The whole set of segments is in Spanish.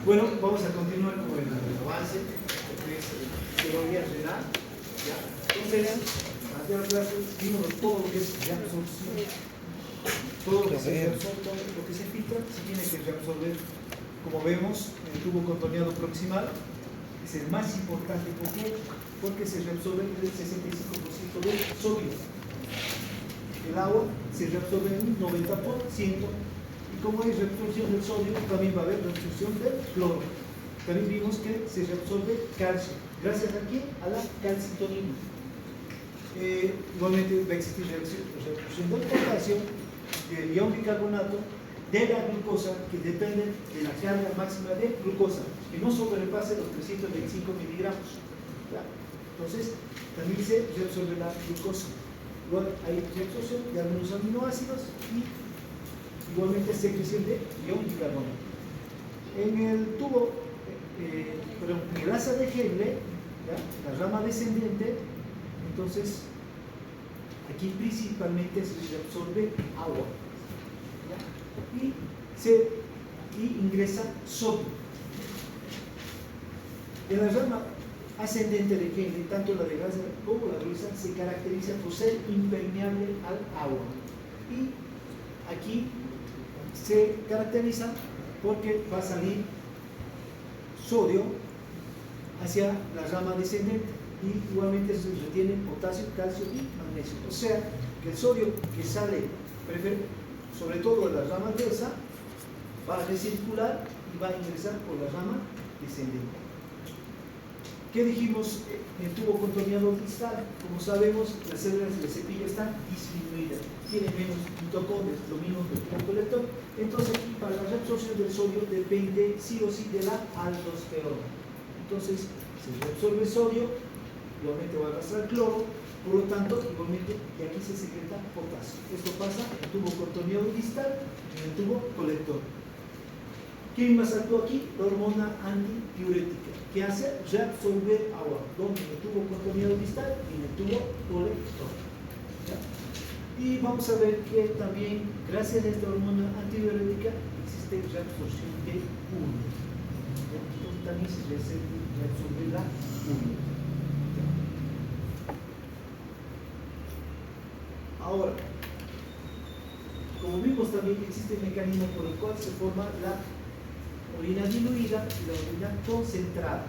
Bueno, vamos a continuar con el avance que es teoría renal. Entonces, ante la clase vimos todo lo que es reabsorción. Todo lo que se reabsorbe, todo lo que se filtra, se tiene que reabsorber. Como vemos, el tubo contorneado proximal es el más importante. ¿Por qué? Porque se reabsorbe el 65% del sodio. El agua se reabsorbe en un 90%. Y como hay reabsorción del sodio, también va a haber reabsorción del cloro. También vimos que se reabsorbe calcio. Gracias a quién? A la calcitonina. Igualmente va a existir reabsorción del potasio, del ion bicarbonato, de la glucosa, que depende de la carga máxima de glucosa, que no sobrepase los 325 miligramos. ¿Ya? Entonces, también se reabsorbe la glucosa. Igual hay reabsorción de algunos aminoácidos y igualmente secreción de ion bicarbonato. En el tubo, en el asa de Henle, la rama descendente, entonces aquí principalmente se reabsorbe agua, ¿ya? y ingresa sodio. En la rama ascendente de Henle, tanto la de grasa como la gruesa se caracteriza por ser impermeable al agua, y aquí se caracteriza porque va a salir sodio hacia la rama descendente y igualmente se retiene potasio, calcio y magnesio. O sea que el sodio que sale, sobre todo de la rama gruesa, va a recircular y va a ingresar por la rama descendente. ¿Qué dijimos en el tubo contorneado distal? Como sabemos, las células del cepillo están disminuidas, tienen menos mitocondrias, lo mismo que el tubo colector. Entonces, aquí para la reabsorción del sodio depende sí o sí de la aldosterona. Entonces, se reabsorbe el sodio, igualmente va a arrastrar cloro, por lo tanto, igualmente, de aquí se secreta potasio. Esto pasa en el tubo contorneado distal y en el tubo colector. ¿Quién más actúa aquí? La hormona antidiurética, que hace reabsorber agua, donde en el tubo contorneado distal y en el tubo colector. ¿Ya? Y vamos a ver que también, gracias a esta hormona antidiurética, existe reabsorción de urea. Entonces también se reabsorbe la urea. Ahora, como vimos, también existe el mecanismo por el cual se forma la orina diluida y la orina concentrada.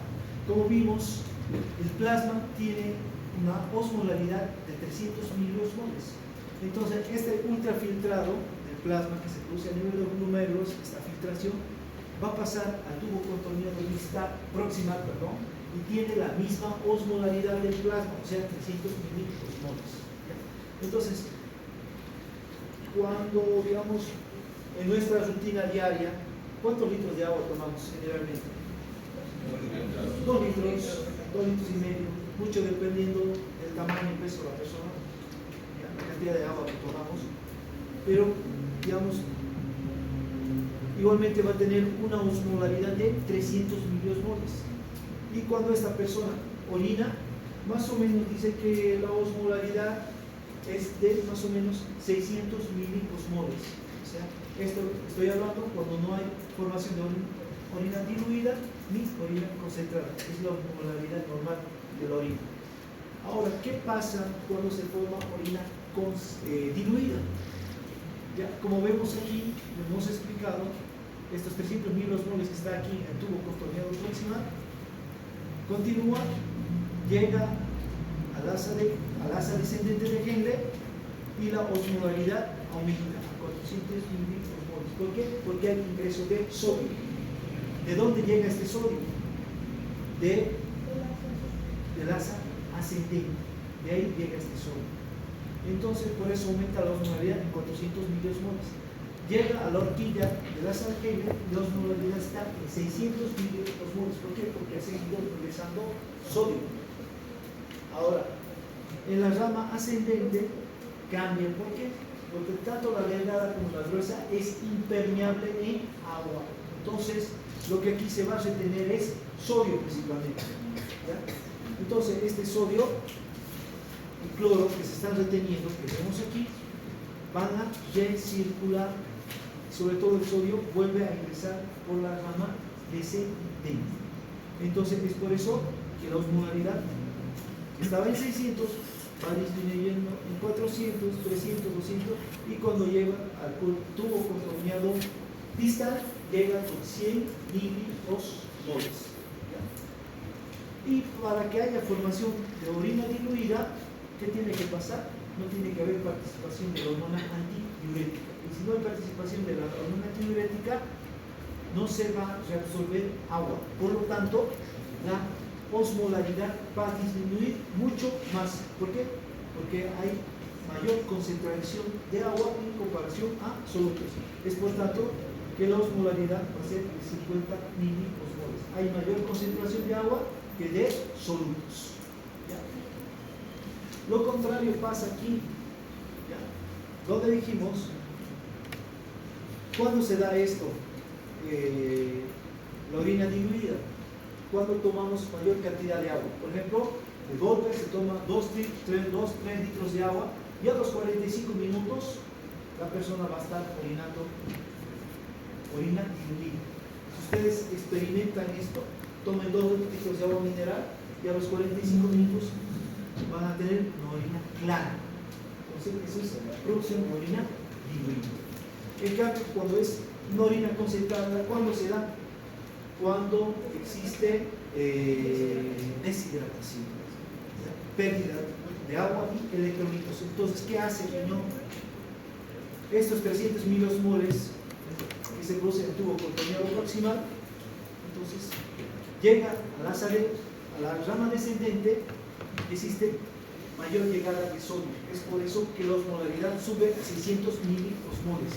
Como vimos, el plasma tiene una osmolaridad de 300 miliosmoles. Entonces, este ultrafiltrado del plasma que se produce a nivel de los glomérulos, esta filtración, va a pasar al tubo contorneado proximal, y tiene la misma osmolaridad del plasma, o sea, 300 miliosmoles. Entonces, cuando, digamos, en nuestra rutina diaria, ¿cuántos litros de agua tomamos generalmente? 2 litros, 2 litros y medio, mucho dependiendo del tamaño y peso de la persona, la cantidad de agua que tomamos, pero, digamos, igualmente va a tener una osmolaridad de 300 miliosmoles. Y cuando esta persona orina, más o menos dice que la osmolaridad es de más o menos 600 milimosmoles. O sea, esto estoy hablando cuando no hay formación de orina diluida ni orina concentrada. Es la osmolaridad normal de la orina. Ahora, ¿qué pasa cuando se forma orina diluida? Ya, como vemos aquí, hemos explicado, estos 300 milimosmoles que está aquí en el tubo contorneado proximal, continúa, llega al asa descendente de Henle y la osmolaridad aumenta a 400 milimosmoles. ¿Por qué? Porque hay ingreso de sodio. ¿De dónde llega este sodio? Del asa ascendente. De ahí llega este sodio. Entonces, por eso aumenta la osmolaridad en 400 miliosmoles. Llega a la horquilla del asa de Henle y la osmolaridad está en 600 miliosmoles. ¿Por qué? Porque ha seguido ingresando sodio. Ahora, en la rama ascendente cambia. ¿Por qué? Porque tanto la delgada como la gruesa es impermeable en agua. Entonces, lo que aquí se va a retener es sodio principalmente. ¿Ya? Entonces, este sodio y cloro que se están reteniendo, que vemos aquí, van a recircular sobre todo el sodio, vuelve a ingresar por la rama descendente. Entonces es por eso que la osmolaridad estaba en 600, va disminuyendo en 400, 300, 200, y cuando llega al tubo contorneado distal, llega con 100 miliosmoles. Y para que haya formación de orina diluida, ¿qué tiene que pasar? No tiene que haber participación de la hormona antidiurética. Y si no hay participación de la hormona antidiurética, no se va a reabsorber agua. Por lo tanto, la osmolaridad va a disminuir mucho más. ¿Por qué? Porque hay mayor concentración de agua en comparación a solutos. Es por tanto que la osmolaridad va a ser de 50 miliosmoles. Hay mayor concentración de agua que de solutos. ¿Ya? Lo contrario pasa aquí. ¿Ya? Donde dijimos, ¿cuándo se da esto? La orina diluida. Cuando tomamos mayor cantidad de agua. Por ejemplo, de golpe se toma 2-3 litros de agua y a los 45 minutos la persona va a estar orinando orina diluida. Si ustedes experimentan esto, tomen 2 litros de agua mineral y a los 45 minutos van a tener una orina clara. Entonces, eso es la producción de orina diluida. En cambio, cuando es una orina concentrada, ¿cuándo se da? Cuando existe deshidratación, pérdida de agua y electrolitos. Entonces, ¿qué hace el riñón? Estos 300 miliosmoles que se producen en el tubo contorneado proximal, entonces llega a la rama descendente, existe mayor llegada de sodio. Es por eso que la osmolaridad sube a 600 miliosmoles,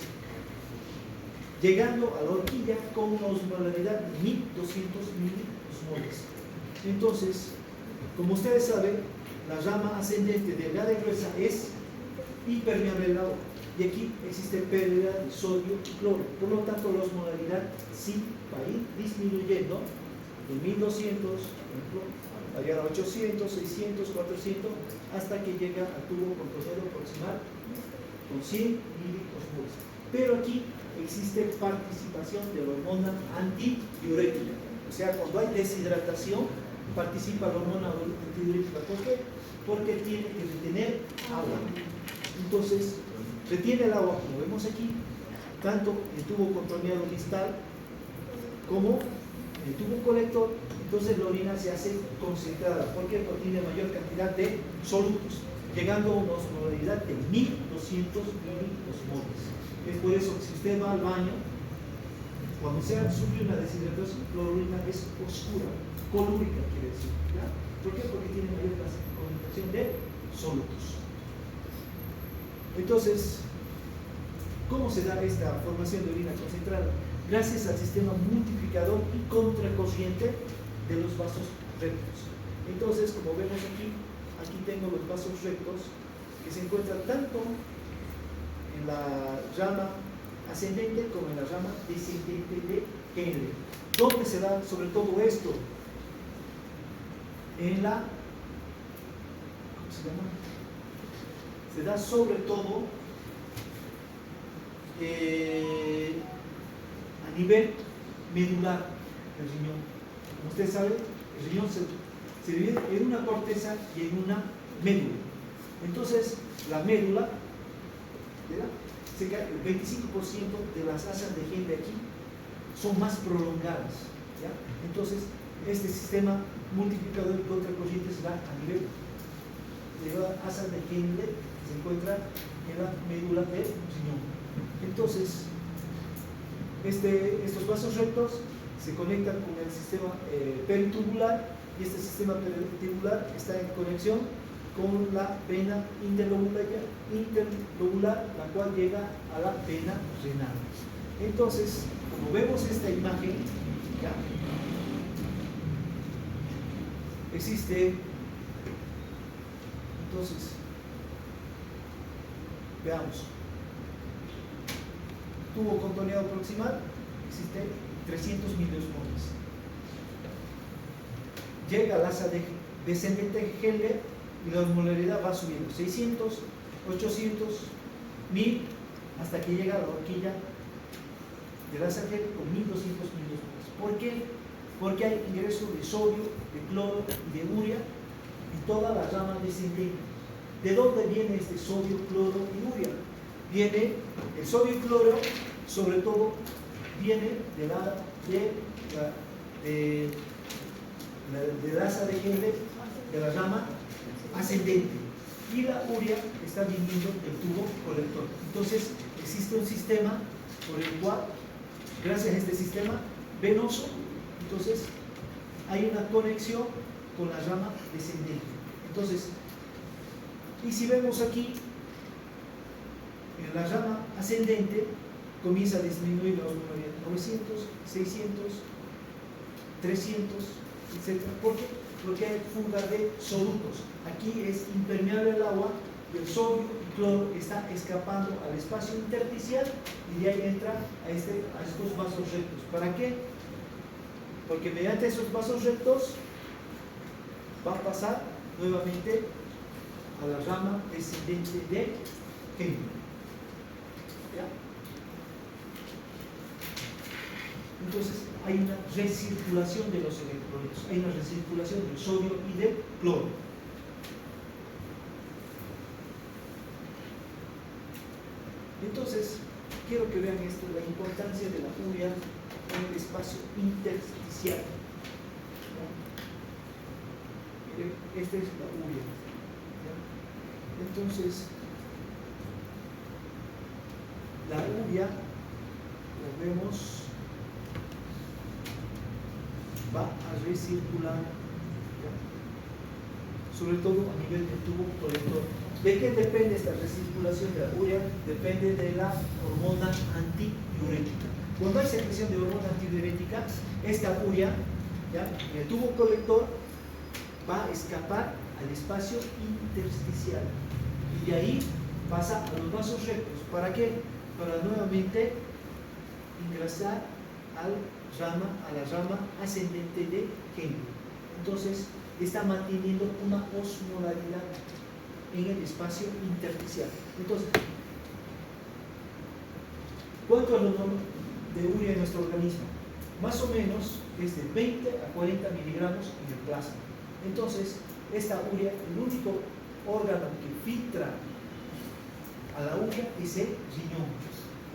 llegando a la horquilla con una osmolaridad de 1200 miliosmoles. Entonces, como ustedes saben, la rama ascendente delgada y gruesa es impermeable al agua, y aquí existe pérdida de sodio y cloro. Por lo tanto, la osmolaridad sí va a ir disminuyendo de 1200, por ejemplo, va a llegar a 800, 600, 400, hasta que llega al tubo contorneado proximal con 100 miliosmoles. Pero aquí existe participación de la hormona antidiurética. O sea, cuando hay deshidratación, participa la hormona antidiurética. ¿Por qué? Porque tiene que retener agua. Entonces, retiene el agua, como vemos aquí, tanto en el tubo contorneado distal como en el tubo colector. Entonces la orina se hace concentrada. ¿Por qué? Porque tiene mayor cantidad de solutos, llegando a una osmolaridad de 1200 miliosmoles. Es por eso que si usted va al baño, cuando se sufre una deshidratación, la orina es oscura, colúrica quiere decir. ¿Ya? ¿Por qué? Porque tiene mayor concentración de solutos. Entonces, ¿cómo se da esta formación de orina concentrada? Gracias al sistema multiplicador y contracorriente de los vasos rectos. Entonces, como vemos aquí tengo los vasos rectos que se encuentran tanto en la rama ascendente como en la rama descendente de Henle. ¿Dónde se da sobre todo esto? En la, ¿cómo se llama? Se da sobre todo a nivel medular del riñón. Como usted sabe, el riñón se divide en una corteza y en una médula. Entonces, la médula, ¿verdad? El 25% de las asas de Henle aquí son más prolongadas, ¿ya? Entonces, este sistema multiplicador y contracorriente se da a nivel de la asa de Henle que se encuentra en la médula del riñón. Entonces, estos vasos rectos se conectan con el sistema peritubular, y este sistema peritubular está en conexión con la vena interlobular, la cual llega a la vena renal. Entonces, como vemos esta imagen, ¿ya? Existe, entonces, veamos, tubo contorneado proximal, existe 300 miliosmoles. Llega al asa descendente Henle y la osmolaridad va subiendo 600, 800, 1000, hasta que llega a la horquilla de la sangre con 1200 miliosmoles. ¿Por qué? Porque hay ingreso de sodio, de cloro y de urea en toda la rama descendente. ¿De dónde viene este sodio, cloro y urea? Viene el sodio y cloro, sobre todo, viene de la asa de Henle, de la rama ascendente, y la urea está viniendo del tubo colector. Entonces existe un sistema por el cual, gracias a este sistema venoso, entonces hay una conexión con la rama descendente. Entonces, y si vemos aquí, en la rama ascendente comienza a disminuir la osmolaridad, 900, 600, 300, etc. ¿Por qué? Porque hay fuga de solutos. Aquí es impermeable el agua, el sodio y cloro está escapando al espacio intersticial y de ahí entra a estos vasos rectos. ¿Para qué? Porque mediante esos vasos rectos va a pasar nuevamente a la rama descendente de Henle. ¿Ya? Entonces hay una recirculación de los electrolitos, hay una recirculación del sodio y del cloro. Entonces, quiero que vean esto, la importancia de la urea en el espacio intersticial. Miren, esta es la urea. Entonces, la urea, lo vemos, va a recircular, ¿ya? Sobre todo a nivel del tubo colector. ¿De qué depende esta recirculación de la urea? Depende de la hormona antidiurética. Cuando hay secreción de hormona antidiurética, esta urea, ¿ya?, en el tubo colector va a escapar al espacio intersticial y de ahí pasa a los vasos rectos. ¿Para qué? Para nuevamente ingresar a la rama ascendente de Henle. Entonces está manteniendo una osmolaridad en el espacio intersticial. Entonces, ¿cuánto es lo normal de urea en nuestro organismo? Más o menos es de 20 a 40 miligramos en el plasma. Entonces, esta urea, el único órgano que filtra a la urea es el riñón.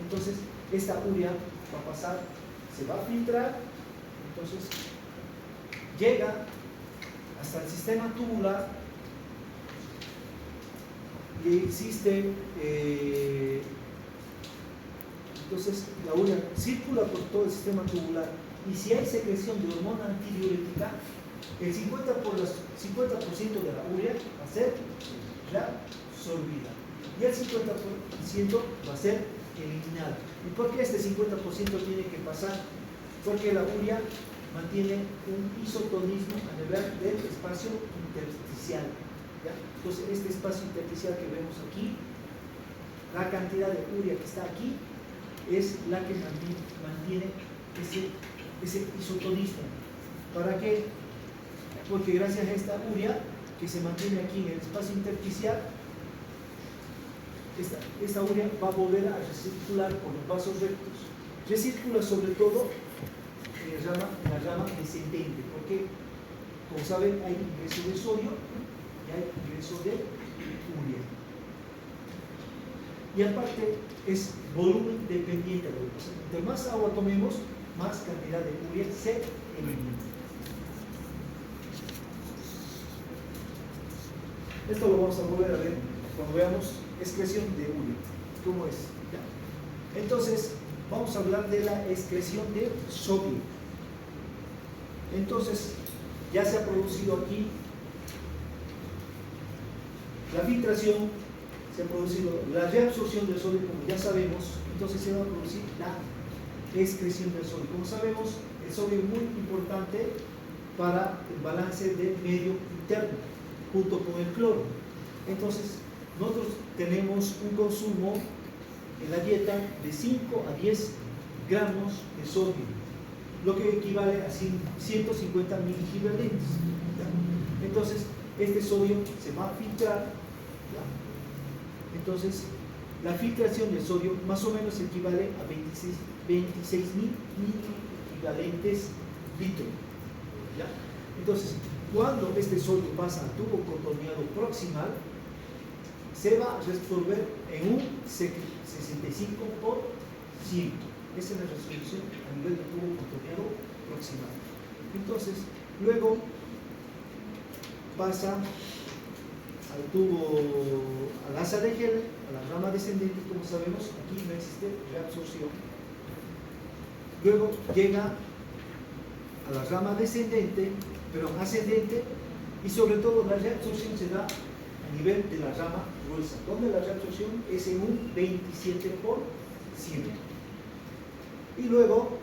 Entonces, esta urea va a pasar, se va a filtrar, entonces llega hasta el sistema tubular y existe, entonces la urea circula por todo el sistema tubular y si hay secreción de hormona antidiurética, el 50% de la urea va a ser reabsorbida y el 50% va a ser eliminado. ¿Y por qué este 50% tiene que pasar? Porque la urea mantiene un isotonismo a nivel del espacio intersticial, ¿ya? Entonces este espacio intersticial que vemos aquí, la cantidad de urea que está aquí es la que mantiene ese isotonismo. ¿Para qué? Porque gracias a esta urea que se mantiene aquí en el espacio intersticial, esta urea va a volver a recircular por los vasos rectos. Recircula sobre todo en la rama descendente, porque, como saben, hay ingreso de sodio y hay ingreso de urea. Y aparte es volumen dependiente. Entre más agua tomemos, más cantidad de urea se elimina. Esto lo vamos a volver a ver cuando veamos excreción de urea. ¿Cómo es? ¿Ya? Entonces, vamos a hablar de la excreción de sodio. Entonces, ya se ha producido aquí la filtración, se ha producido la reabsorción del sodio, como ya sabemos, entonces se va a producir la excreción del sodio. Como sabemos, el sodio es muy importante para el balance del medio interno, junto con el cloro. Entonces, nosotros tenemos un consumo en la dieta de 5 a 10 gramos de sodio, lo que equivale a 150 miligiberlines. Entonces, este sodio se va a filtrar, ¿ya? Entonces, la filtración del sodio más o menos equivale a 26.000 equivalentes litro. ¿Ya? Entonces, cuando este sodio pasa al tubo contorneado proximal, se va a resolver en un 65%. Esa es la resolución a nivel del tubo contorneado proximal. Entonces, luego pasa al tubo, al asa de Heller, a la rama descendente. Como sabemos, aquí no existe reabsorción. Luego llega a la rama descendente, pero ascendente, y sobre todo la reabsorción se da a nivel de la rama gruesa, donde la reabsorción es en un 27%. Y luego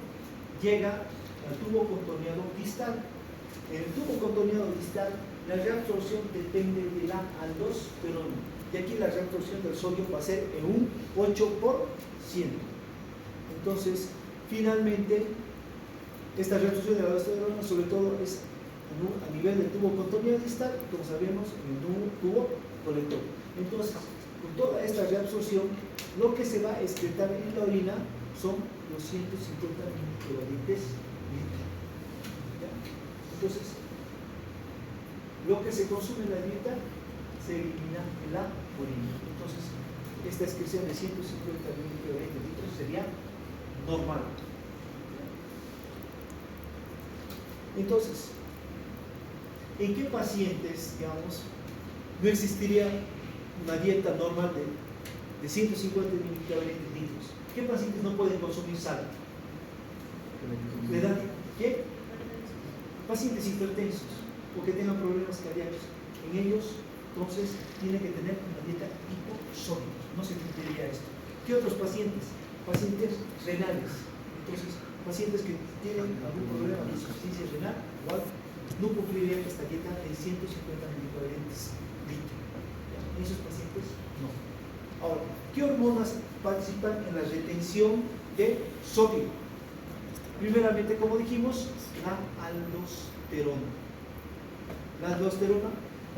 llega al tubo contorneado distal. En el tubo contorneado distal, la reabsorción depende de la aldosterona, y aquí la reabsorción del sodio va a ser en un 8%. Entonces, finalmente, esta reabsorción de la aldosterona sobre todo es a nivel del tubo contorneado distal, como sabemos, en un tubo colector. Entonces, con toda esta reabsorción, lo que se va a excretar en la orina son los 150 microequivalentes litro. Entonces, lo que se consume en la dieta se elimina en la orina. Entonces, esta excreción de 150 microequivalentes litros sería normal. Entonces, ¿en qué pacientes, digamos, no existiría una dieta normal de 150 microequivalentes litros? ¿Qué pacientes no pueden consumir sal? ¿Le dan qué? Pacientes hipertensos o que tengan problemas cardíacos. En ellos, entonces, tiene que tener una dieta hiposódica. No se cumpliría esto. ¿Qué otros pacientes? Pacientes renales. Entonces, pacientes que tienen algún problema de insuficiencia renal, igual, no cumplirían esta dieta de 150 microequivalentes litro. En esos pacientes, no. Ahora, ¿qué hormonas participan en la retención de sodio? Primeramente, como dijimos, la aldosterona. La aldosterona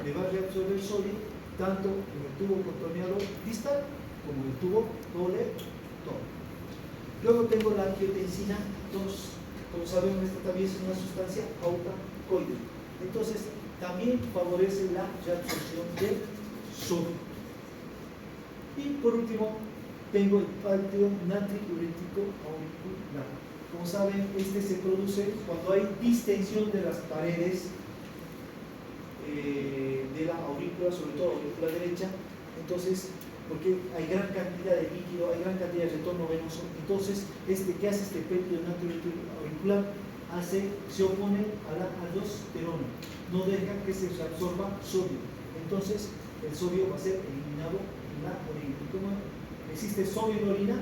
le va a reabsorber el sodio tanto en el tubo contorneado distal como en el tubo colector. Luego tengo la angiotensina 2. Como sabemos, esta también es una sustancia autacoide. Entonces, también favorece la reabsorción del sodio. Y por último, tengo el ácido natriurético auricular. Como saben, este se produce cuando hay distensión de las paredes de la aurícula, sobre todo la aurícula derecha. Entonces, porque hay gran cantidad de líquido, hay gran cantidad de retorno venoso, entonces, ¿qué hace este péptido natriurético auricular? Se opone a la aldosterona, no deja que se reabsorba sodio. Entonces, el sodio va a ser eliminado en la orina. Y como existe sodio en la orina,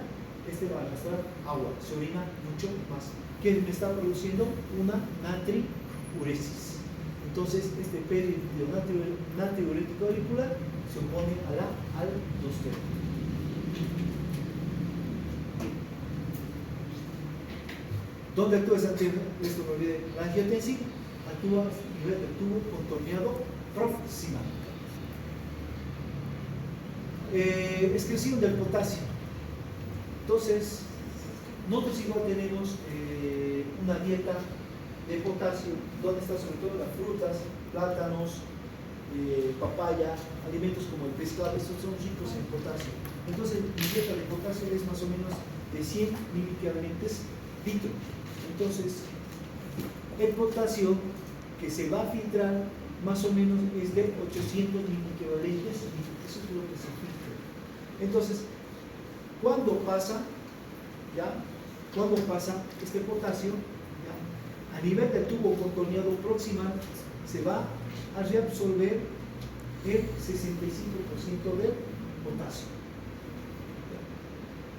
este va a arrastrar agua, se orina mucho más. ¿Qué me está produciendo? Una natriuresis. Entonces, este péptido natriurético auricular se opone a la aldosterona. ¿Dónde actúa esa angiotensina? Esto me olvidé. La angiotensina actúa a nivel del tubo contorneado proximal. Excreción del potasio. Entonces, nosotros igual tenemos una dieta de potasio, donde está sobre todo las frutas, plátanos, papaya, alimentos como el pescado, estos son ricos en potasio. Entonces, mi dieta de potasio es más o menos de 100 miliequivalentes litro. Entonces, el potasio que se va a filtrar más o menos es de 800 miliequivalentes litro. Eso es lo que se filtra. Entonces, ¿cuándo pasa este potasio? A nivel del tubo contorneado proximal se va a reabsorber el 65% del potasio.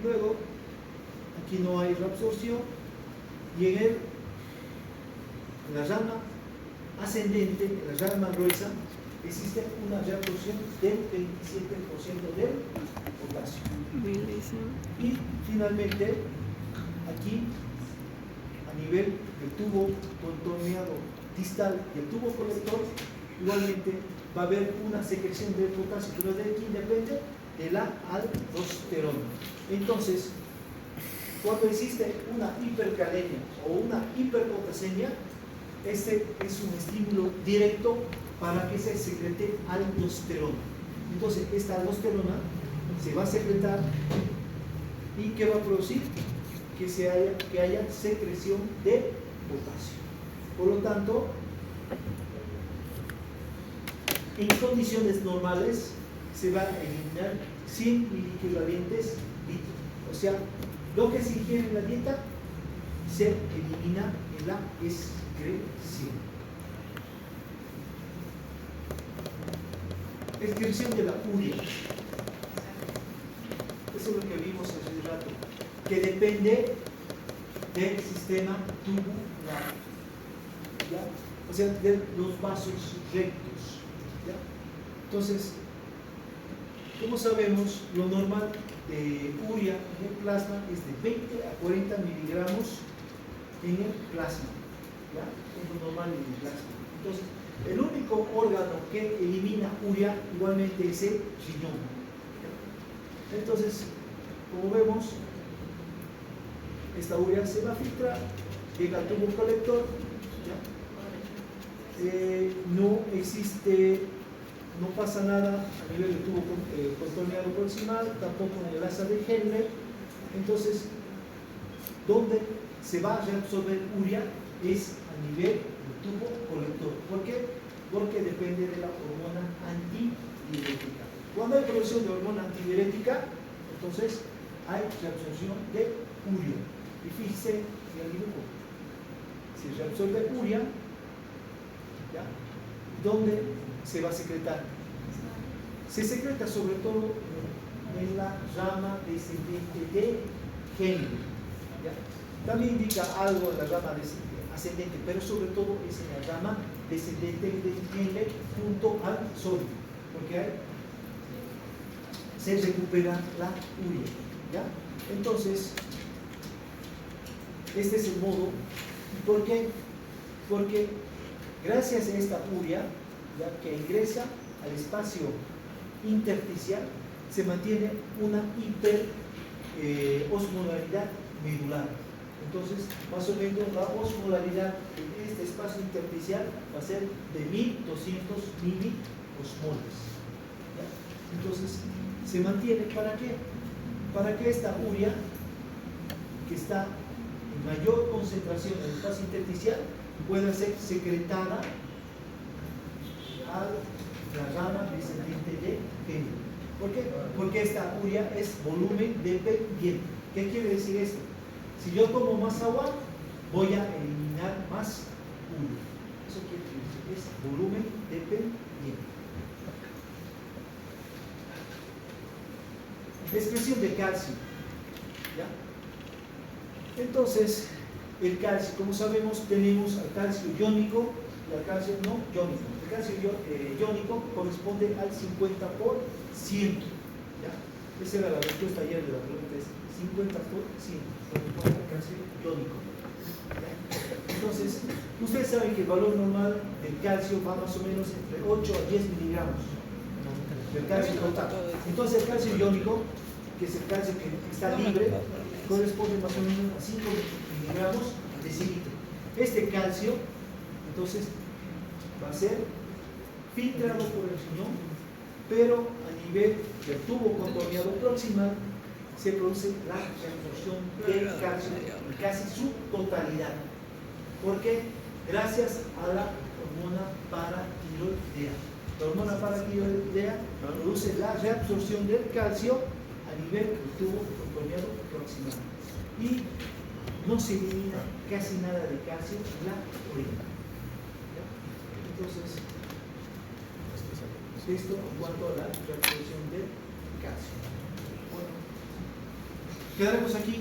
Luego, aquí no hay reabsorción, y en la rama ascendente, en la rama gruesa, existe una reabsorción del 27% del potasio. Y finalmente, aquí, a nivel del tubo contorneado distal y el tubo colector, igualmente va a haber una secreción de potasio. ¿Pero de quién depende? de la aldosterona. Entonces, cuando existe una hipercalemia o una hiperpotasemia, este es un estímulo directo para que se secrete aldosterona. Entonces, esta aldosterona se va a secretar y ¿qué va a producir? Que haya secreción de potasio. Por lo tanto, en condiciones normales se va a eliminar 100 miliequivalentes litro. O sea, lo que se ingiere en la dieta se elimina en la excreción. Excreción de la urea. Eso es lo que vimos hace un rato, que depende del sistema tubular, ¿ya? O sea, de los vasos rectos, ¿ya? Entonces, como sabemos, lo normal de urea en el plasma es de 20 a 40 miligramos en el plasma, ¿ya? Es lo normal en el plasma. Entonces, el único órgano que elimina urea igualmente es el riñón. Entonces, como vemos, esta urea se va a filtrar, llega al tubo colector, no existe, no pasa nada a nivel del tubo contorneado proximal, tampoco en el asa de Henle. Entonces, donde se va a reabsorber urea es a nivel del tubo colector. ¿Por qué? Porque depende de la hormona antidiurética. Cuando hay producción de hormona antidiurética, entonces hay reabsorción de urea. Y fíjense en el dibujo. Se reabsorbe urea, ¿ya? ¿Dónde se va a secretar? Se secreta sobre todo en la rama descendente de Henle, ¿ya? También indica algo en la rama ascendente, pero sobre todo es en la rama descendente de Henle junto al sodio, porque ahí se recupera la urea, ¿ya? Entonces, este es el modo. ¿Y por qué? Porque gracias a esta urea, ¿ya?, que ingresa al espacio intersticial, se mantiene una hiperosmolaridad medular. Entonces, más o menos la osmolaridad en este espacio intersticial va a ser de 1200 miliosmoles, ¿ya? Entonces, se mantiene. ¿Para qué? Para que esta urea, que está en mayor concentración en el espacio intersticial, pueda ser secretada a la rama descendente de Henle. ¿Por qué? Porque esta urea es volumen dependiente. ¿Qué quiere decir esto? Si yo tomo más agua, voy a eliminar más urea. Eso quiere decir, es volumen dependiente. Excreción de calcio, ¿ya? Entonces, el calcio, como sabemos, tenemos al calcio iónico y al calcio no iónico. El calcio iónico corresponde al 50%, ¿ya? Esa era la respuesta ayer de la pregunta, es 50%, corresponde al calcio iónico, ¿ya? Entonces, ustedes saben que el valor normal del calcio va más o menos entre 8 a 10 miligramos del calcio total. Entonces, el calcio iónico, que es el calcio que está libre, corresponde más o menos a 5 miligramos al decilitro. Este calcio, entonces, va a ser filtrado por el riñón, pero a nivel del tubo contorneado proximal se produce la reabsorción del calcio en casi su totalidad. ¿Por qué? Gracias a la hormona paratiroidea. La hormona paratiroidea produce la reabsorción del calcio a nivel del tubo contorneado proximal. Y no se elimina casi nada de calcio en la orina. ¿Ya? Entonces, esto en cuanto a la reabsorción del calcio. Bueno, quedaremos aquí.